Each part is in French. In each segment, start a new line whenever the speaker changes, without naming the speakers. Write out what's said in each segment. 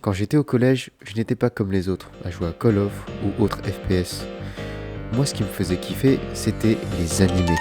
Quand j'étais au collège, je n'étais pas comme les autres à jouer à Call of ou autres FPS. Moi, ce qui me faisait kiffer, c'était les animés.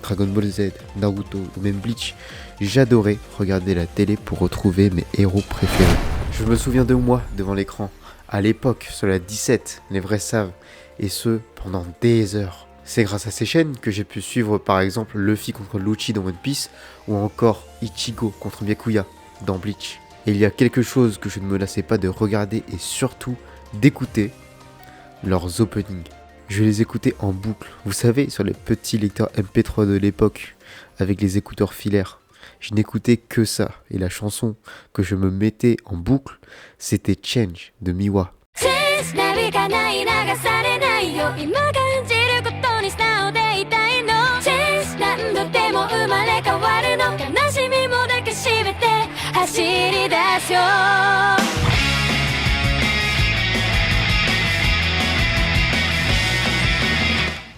Dragon Ball Z, Naruto ou même Bleach, j'adorais regarder la télé pour retrouver mes héros préférés. Je me souviens de moi devant l'écran, à l'époque sur la 17, les vrais savent, et ce pendant des heures. C'est grâce à ces chaînes que j'ai pu suivre par exemple Luffy contre Lucci dans One Piece ou encore Ichigo contre Byakuya dans Bleach. Et il y a quelque chose que je ne me lassais pas de regarder et surtout d'écouter, leurs openings. Je les écoutais en boucle, vous savez, sur les petits lecteurs MP3 de l'époque, avec les écouteurs filaires. Je n'écoutais que ça, et la chanson que je me mettais en boucle, c'était Change de Miwa.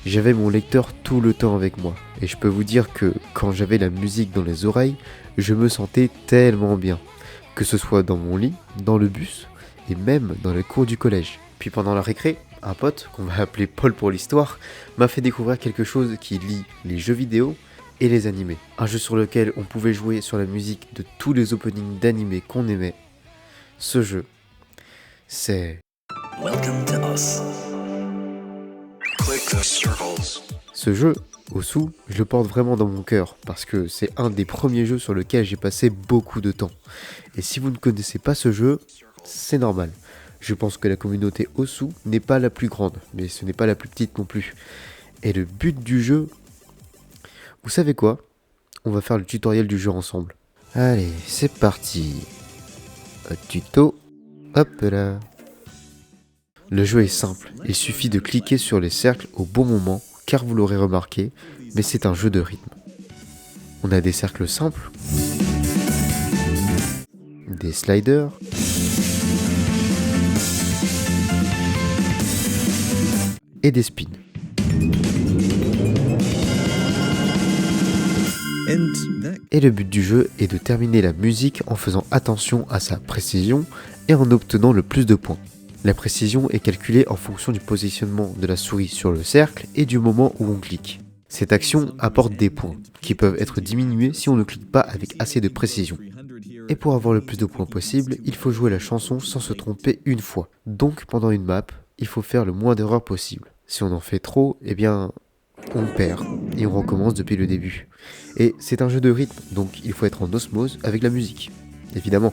J'avais mon lecteur tout le temps avec moi, et je peux vous dire que quand j'avais la musique dans les oreilles, je me sentais tellement bien, que ce soit dans mon lit, dans le bus, et même dans les cours du collège. Puis pendant la récré, un pote, qu'on va appeler Paul pour l'histoire, m'a fait découvrir quelque chose qui lie les jeux vidéo et les animés. Un jeu sur lequel on pouvait jouer sur la musique de tous les openings d'animés qu'on aimait. Ce jeu, c'est...
Welcome to us. Click the circles.
Ce jeu, Osu, je le porte vraiment dans mon cœur, parce que c'est un des premiers jeux sur lequel j'ai passé beaucoup de temps. Et si vous ne connaissez pas ce jeu, c'est normal. Je pense que la communauté Osu n'est pas la plus grande, mais ce n'est pas la plus petite non plus. Et le but du jeu... Vous savez quoi ? On va faire le tutoriel du jeu ensemble. Allez, c'est parti. Tuto. Hop là. Le jeu est simple, il suffit de cliquer sur les cercles au bon moment, car vous l'aurez remarqué, mais c'est un jeu de rythme. On a des cercles simples, des sliders, et des spins. Et le but du jeu est de terminer la musique en faisant attention à sa précision et en obtenant le plus de points. La précision est calculée en fonction du positionnement de la souris sur le cercle et du moment où on clique. Cette action apporte des points, qui peuvent être diminués si on ne clique pas avec assez de précision. Et pour avoir le plus de points possible, il faut jouer la chanson sans se tromper une fois. Donc pendant une map, il faut faire le moins d'erreurs possible. Si on en fait trop, eh bien, on perd, et on recommence depuis le début. Et c'est un jeu de rythme, donc il faut être en osmose avec la musique. Évidemment.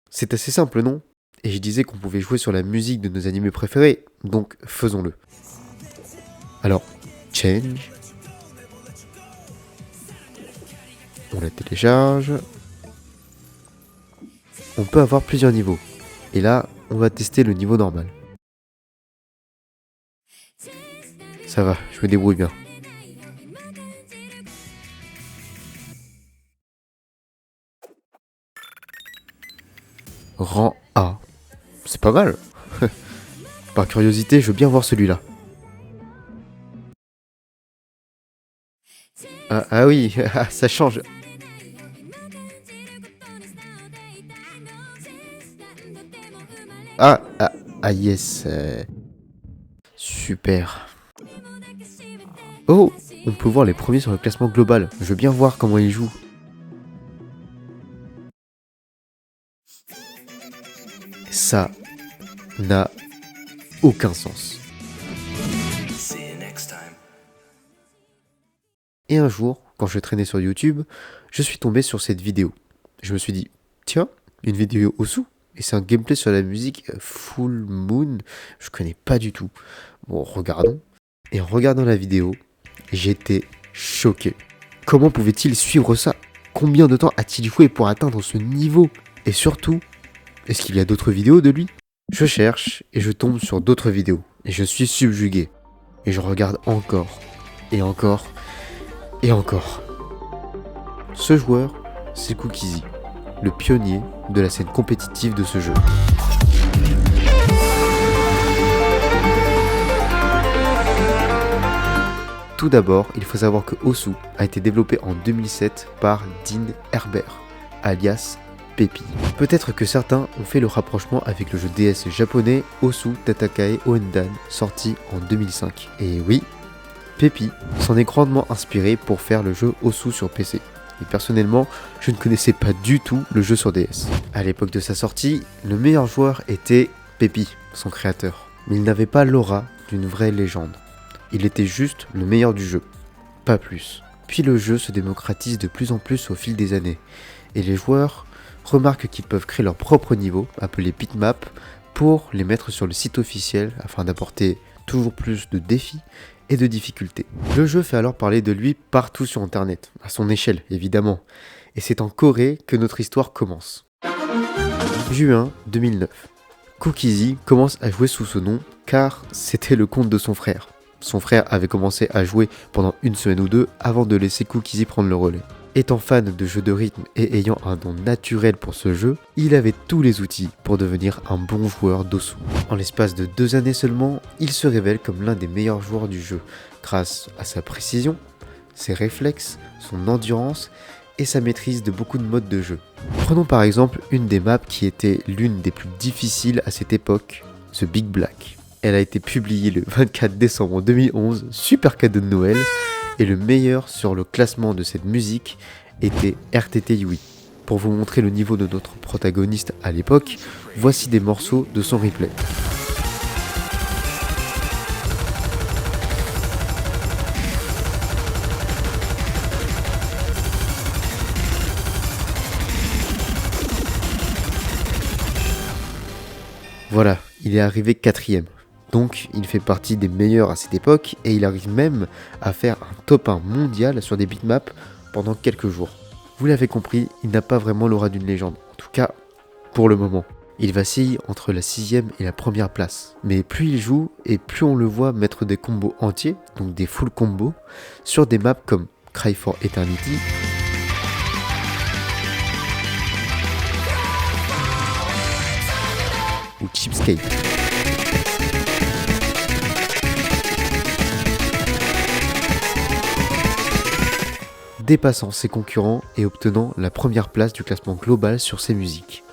C'est assez simple, non ? Et je disais qu'on pouvait jouer sur la musique de nos animés préférés, donc faisons-le. Alors, Change. On la télécharge. On peut avoir plusieurs niveaux. Et là, on va tester le niveau normal. Ça va, je me débrouille bien. Rang A. C'est pas mal. Par curiosité, je veux bien voir celui-là. Ah oui, ça change. Ah yes. Super. Oh, on peut voir les premiers sur le classement global. Je veux bien voir comment ils jouent. Ça n'a aucun sens.
See you next time.
Et un jour, quand je traînais sur YouTube, je suis tombé sur cette vidéo. Je me suis dit, tiens, une vidéo Osu. Et c'est un gameplay sur la musique Full Moon. Je connais pas du tout. Bon, regardons. Et en regardant la vidéo, j'étais choqué. Comment pouvait-il suivre ça ? Combien de temps a-t-il joué pour atteindre ce niveau ? Et surtout, est-ce qu'il y a d'autres vidéos de lui ? Je cherche et je tombe sur d'autres vidéos. Et je suis subjugué. Et je regarde encore. Et encore. Et encore. Ce joueur, c'est Cookiezi, le pionnier de la scène compétitive de ce jeu. Tout d'abord, il faut savoir que Osu a été développé en 2007 par Dean Herbert, alias Pepi. Peut-être que certains ont fait le rapprochement avec le jeu DS japonais Osu Tatakae Oendan, sorti en 2005. Et oui, Pepi s'en est grandement inspiré pour faire le jeu Osu sur PC. Et personnellement, je ne connaissais pas du tout le jeu sur DS. À l'époque de sa sortie, le meilleur joueur était Pepi, son créateur. Mais il n'avait pas l'aura d'une vraie légende. Il était juste le meilleur du jeu, pas plus. Puis le jeu se démocratise de plus en plus au fil des années, et les joueurs remarquent qu'ils peuvent créer leur propre niveau, appelé bitmap, pour les mettre sur le site officiel afin d'apporter toujours plus de défis et de difficultés. Le jeu fait alors parler de lui partout sur internet, à son échelle évidemment, et c'est en Corée que notre histoire commence. Juin 2009. Cookiezi commence à jouer sous ce nom car c'était le compte de son frère. Son frère avait commencé à jouer pendant une semaine ou deux avant de laisser Cookiezi prendre le relais. Étant fan de jeux de rythme et ayant un don naturel pour ce jeu, il avait tous les outils pour devenir un bon joueur d'Osu. En l'espace de 2 années seulement, il se révèle comme l'un des meilleurs joueurs du jeu, grâce à sa précision, ses réflexes, son endurance et sa maîtrise de beaucoup de modes de jeu. Prenons par exemple une des maps qui était l'une des plus difficiles à cette époque, The Big Black. Elle a été publiée le 24 décembre 2011, super cadeau de Noël, et le meilleur sur le classement de cette musique était RTT Yui. Pour vous montrer le niveau de notre protagoniste à l'époque, voici des morceaux de son replay. Voilà, il est arrivé 4ème. Donc il fait partie des meilleurs à cette époque et il arrive même à faire un top 1 mondial sur des bitmaps pendant quelques jours. Vous l'avez compris, il n'a pas vraiment l'aura d'une légende, en tout cas pour le moment. Il vacille entre la 6ème et la 1ère place. Mais plus il joue et plus on le voit mettre des combos entiers, donc des full combos, sur des maps comme Cry for Eternity, ou Cheapskate. Dépassant ses concurrents et obtenant la 1ère place du classement global sur ses musiques.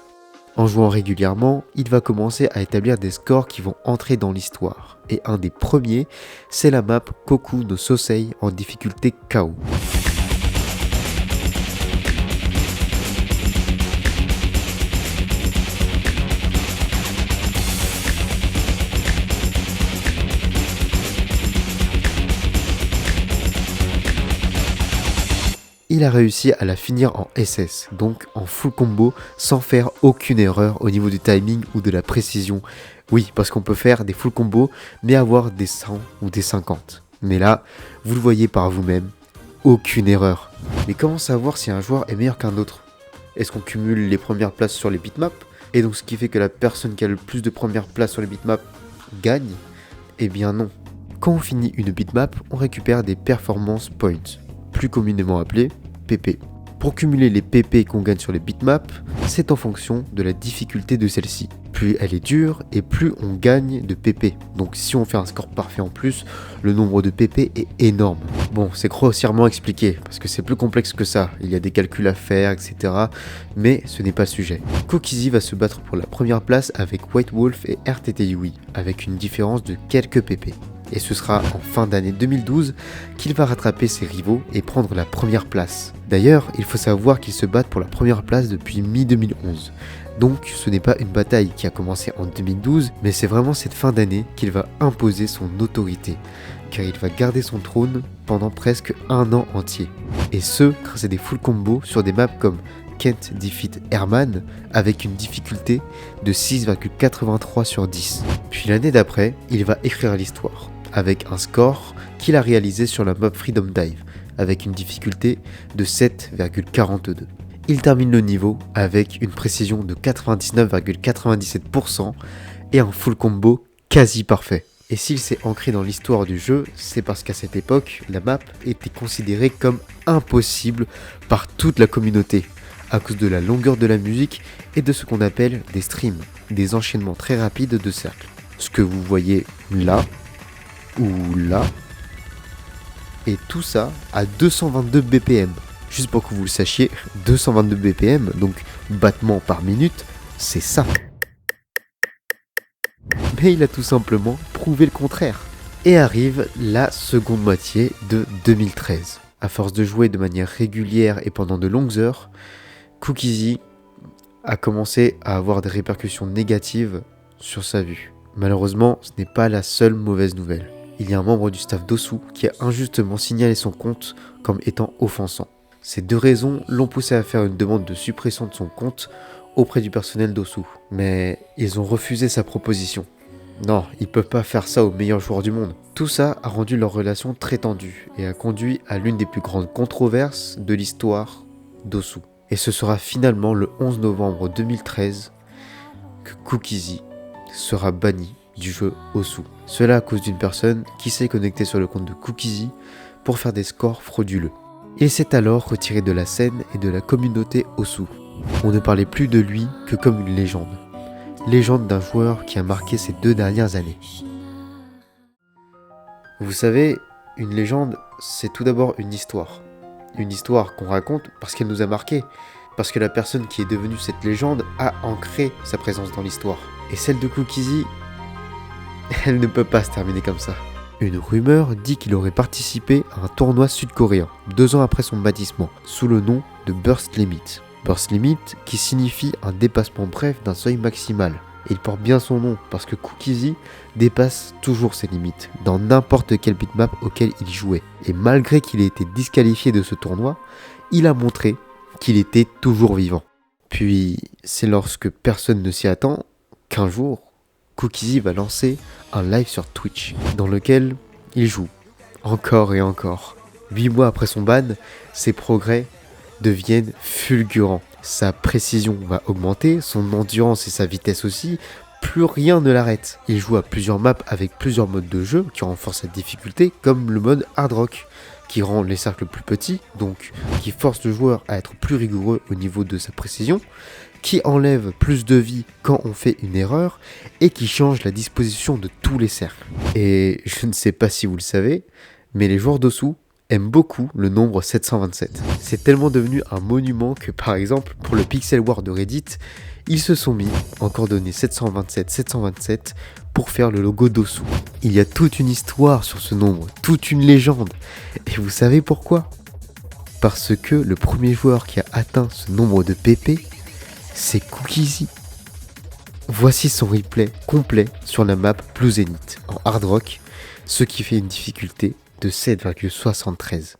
En jouant régulièrement, il va commencer à établir des scores qui vont entrer dans l'histoire. Et un des premiers, c'est la map Koku no Sosei en difficulté KO. Il a réussi à la finir en SS, donc en full combo, sans faire aucune erreur au niveau du timing ou de la précision. Oui, parce qu'on peut faire des full combos, mais avoir des 100 ou des 50. Mais là, vous le voyez par vous-même, aucune erreur. Mais comment savoir si un joueur est meilleur qu'un autre? Est-ce qu'on cumule les premières places sur les bitmaps? Et donc ce qui fait que la personne qui a le plus de premières places sur les bitmaps gagne? Eh bien non. Quand on finit une bitmap, on récupère des performance points, plus communément appelés PP. Pour cumuler les PP qu'on gagne sur les bitmaps, c'est en fonction de la difficulté de celle-ci. Plus elle est dure et plus on gagne de PP. Donc si on fait un score parfait en plus, le nombre de PP est énorme. Bon, c'est grossièrement expliqué, parce que c'est plus complexe que ça. Il y a des calculs à faire, etc. Mais ce n'est pas le sujet. Cookiezi va se battre pour la 1ère place avec White Wolf et RTT Yui, avec une différence de quelques PP. Et ce sera en fin d'année 2012 qu'il va rattraper ses rivaux et prendre la 1ère place. D'ailleurs, il faut savoir qu'ils se battent pour la 1ère place depuis mi-2011. Donc ce n'est pas une bataille qui a commencé en 2012, mais c'est vraiment cette fin d'année qu'il va imposer son autorité, car il va garder son trône pendant presque 1 an entier. Et ce, grâce à des full combos sur des maps comme Kent Defeat Herman avec une difficulté de 6,83 sur 10. Puis l'année d'après, il va écrire l'histoire, avec un score qu'il a réalisé sur la map Freedom Dive, avec une difficulté de 7,42. Il termine le niveau avec une précision de 99,97% et un full combo quasi parfait. Et s'il s'est ancré dans l'histoire du jeu, c'est parce qu'à cette époque, la map était considérée comme impossible par toute la communauté, à cause de la longueur de la musique et de ce qu'on appelle des streams, des enchaînements très rapides de cercles. Ce que vous voyez là, ou là, Et tout ça à 222 BPM. Juste pour que vous le sachiez, 222 BPM, donc battements par minute, c'est ça. Mais il a tout simplement prouvé le contraire. Et arrive la seconde moitié de 2013. À force de jouer de manière régulière et pendant de longues heures, Cookiezi a commencé à avoir des répercussions négatives sur sa vue. Malheureusement, ce n'est pas la seule mauvaise nouvelle. Il y a un membre du staff d'Osu qui a injustement signalé son compte comme étant offensant. Ces deux raisons l'ont poussé à faire une demande de suppression de son compte auprès du personnel d'Osu. Mais ils ont refusé sa proposition. Non, ils peuvent pas faire ça aux meilleurs joueurs du monde. Tout ça a rendu leur relation très tendue et a conduit à l'une des plus grandes controverses de l'histoire d'Osu. Et ce sera finalement le 11 novembre 2013 que Cookiezi sera banni du jeu Osu. Cela à cause d'une personne qui s'est connectée sur le compte de Cookiezi pour faire des scores frauduleux. Il s'est alors retiré de la scène et de la communauté Osu. On ne parlait plus de lui que comme une légende. Légende d'un joueur qui a marqué ces 2 dernières années. Vous savez, une légende, c'est tout d'abord une histoire. Une histoire qu'on raconte parce qu'elle nous a marqué. Parce que la personne qui est devenue cette légende a ancré sa présence dans l'histoire. Et celle de Cookiezi, elle ne peut pas se terminer comme ça. Une rumeur dit qu'il aurait participé à un tournoi sud-coréen, 2 ans après son baptisement, sous le nom de Burst Limit. Burst Limit qui signifie un dépassement bref d'un seuil maximal. Et il porte bien son nom parce que Cookiezi dépasse toujours ses limites, dans n'importe quel bitmap auquel il jouait. Et malgré qu'il ait été disqualifié de ce tournoi, il a montré qu'il était toujours vivant. Puis, c'est lorsque personne ne s'y attend qu'un jour, Cookiezi va lancer un live sur Twitch dans lequel il joue encore et encore. 8 mois après son ban, ses progrès deviennent fulgurants. Sa précision va augmenter, son endurance et sa vitesse aussi, plus rien ne l'arrête. Il joue à plusieurs maps avec plusieurs modes de jeu qui renforcent sa difficulté, comme le mode Hard Rock, qui rend les cercles plus petits, donc qui force le joueur à être plus rigoureux au niveau de sa précision, qui enlève plus de vie quand on fait une erreur, et qui change la disposition de tous les cercles. Et je ne sais pas si vous le savez, mais les joueurs d'Osu aiment beaucoup le nombre 727. C'est tellement devenu un monument que par exemple, pour le Pixel War de Reddit, ils se sont mis en coordonnées 727 pour faire le logo d'Osu. Il y a toute une histoire sur ce nombre, toute une légende. Et vous savez pourquoi ? Parce que le premier joueur qui a atteint ce nombre de PP, c'est Cookiezi. Voici son replay complet sur la map Blue Zenith en hard rock, ce qui fait une difficulté de 7,73.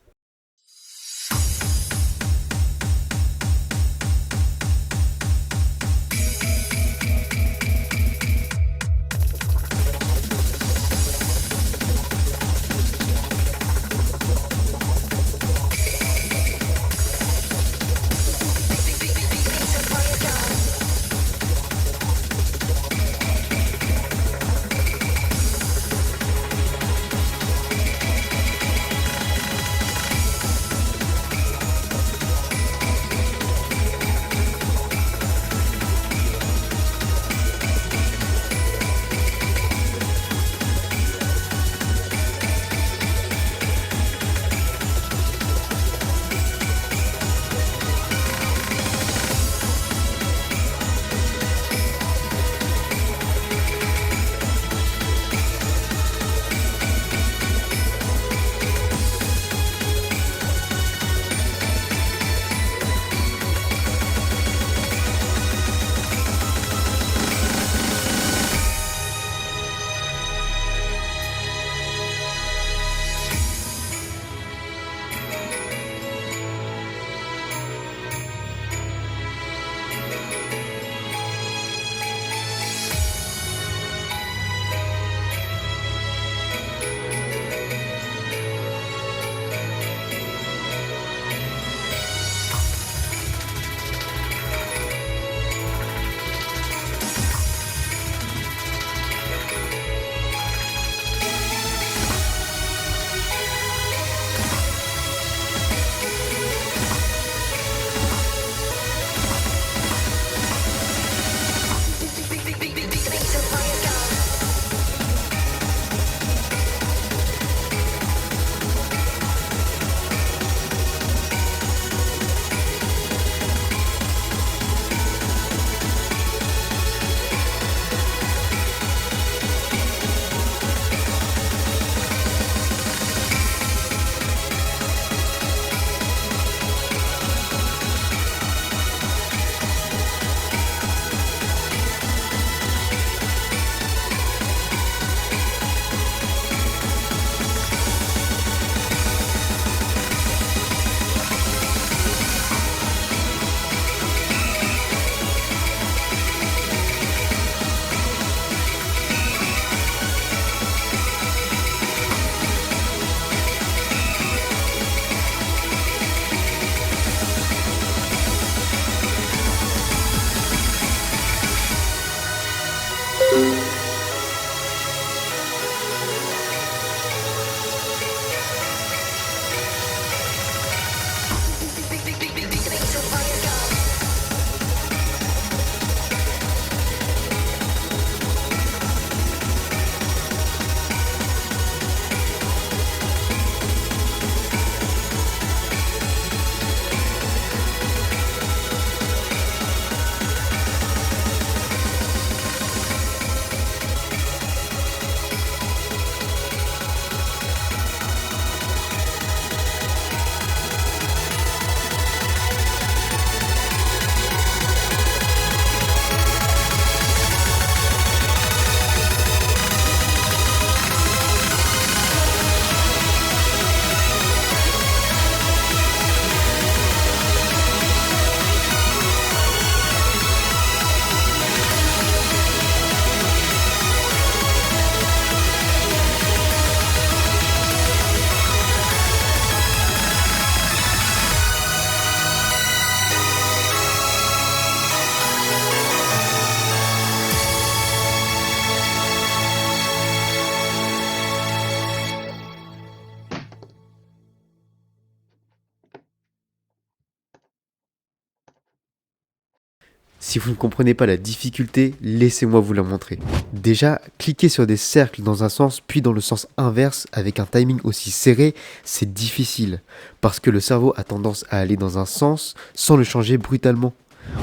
Si vous ne comprenez pas la difficulté, laissez-moi vous la montrer. Déjà, cliquer sur des cercles dans un sens puis dans le sens inverse avec un timing aussi serré, c'est difficile parce que le cerveau a tendance à aller dans un sens sans le changer brutalement.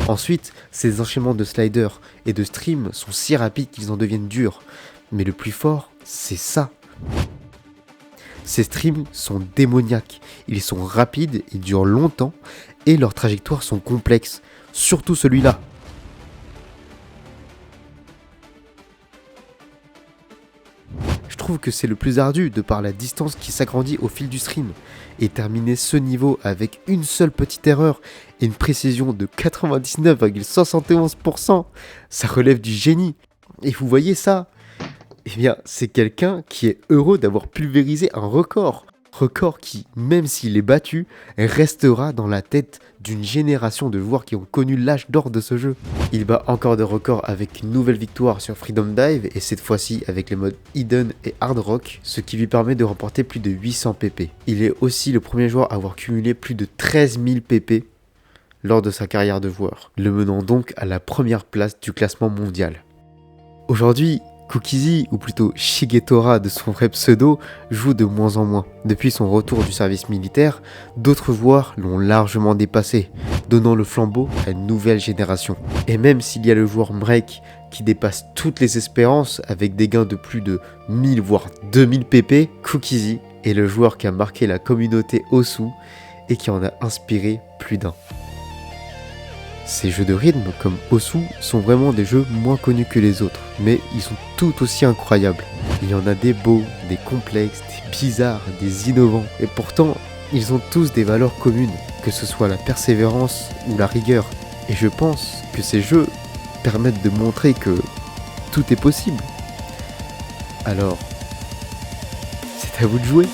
Ensuite, ces enchaînements de sliders et de streams sont si rapides qu'ils en deviennent durs. Mais le plus fort, c'est ça. Ces streams sont démoniaques, ils sont rapides, ils durent longtemps et leurs trajectoires sont complexes, surtout celui-là. Je trouve que c'est le plus ardu de par la distance qui s'agrandit au fil du stream. Et terminer ce niveau avec une seule petite erreur et une précision de 99,71%, ça relève du génie. Et vous voyez ça? Eh bien, c'est quelqu'un qui est heureux d'avoir pulvérisé un record. Record qui, même s'il est battu, restera dans la tête d'une génération de joueurs qui ont connu l'âge d'or de ce jeu. Il bat encore des records avec une nouvelle victoire sur Freedom Dive et cette fois-ci avec les modes Hidden et Hard Rock, ce qui lui permet de remporter plus de 800 pp. Il est aussi le premier joueur à avoir cumulé plus de 13 000 pp lors de sa carrière de joueur, le menant donc à la première place du classement mondial. Aujourd'hui, Cookiezi, ou plutôt Shigetora de son vrai pseudo, joue de moins en moins. Depuis son retour du service militaire, d'autres joueurs l'ont largement dépassé, donnant le flambeau à une nouvelle génération. Et même s'il y a le joueur Mrek qui dépasse toutes les espérances avec des gains de plus de 1000 voire 2000 pp, Cookiezi est le joueur qui a marqué la communauté Osu et qui en a inspiré plus d'un. Ces jeux de rythme comme Osu sont vraiment des jeux moins connus que les autres, mais ils sont tout aussi incroyables. Il y en a des beaux, des complexes, des bizarres, des innovants, et pourtant ils ont tous des valeurs communes, que ce soit la persévérance ou la rigueur. Et je pense que ces jeux permettent de montrer que tout est possible. Alors, c'est à vous de jouer.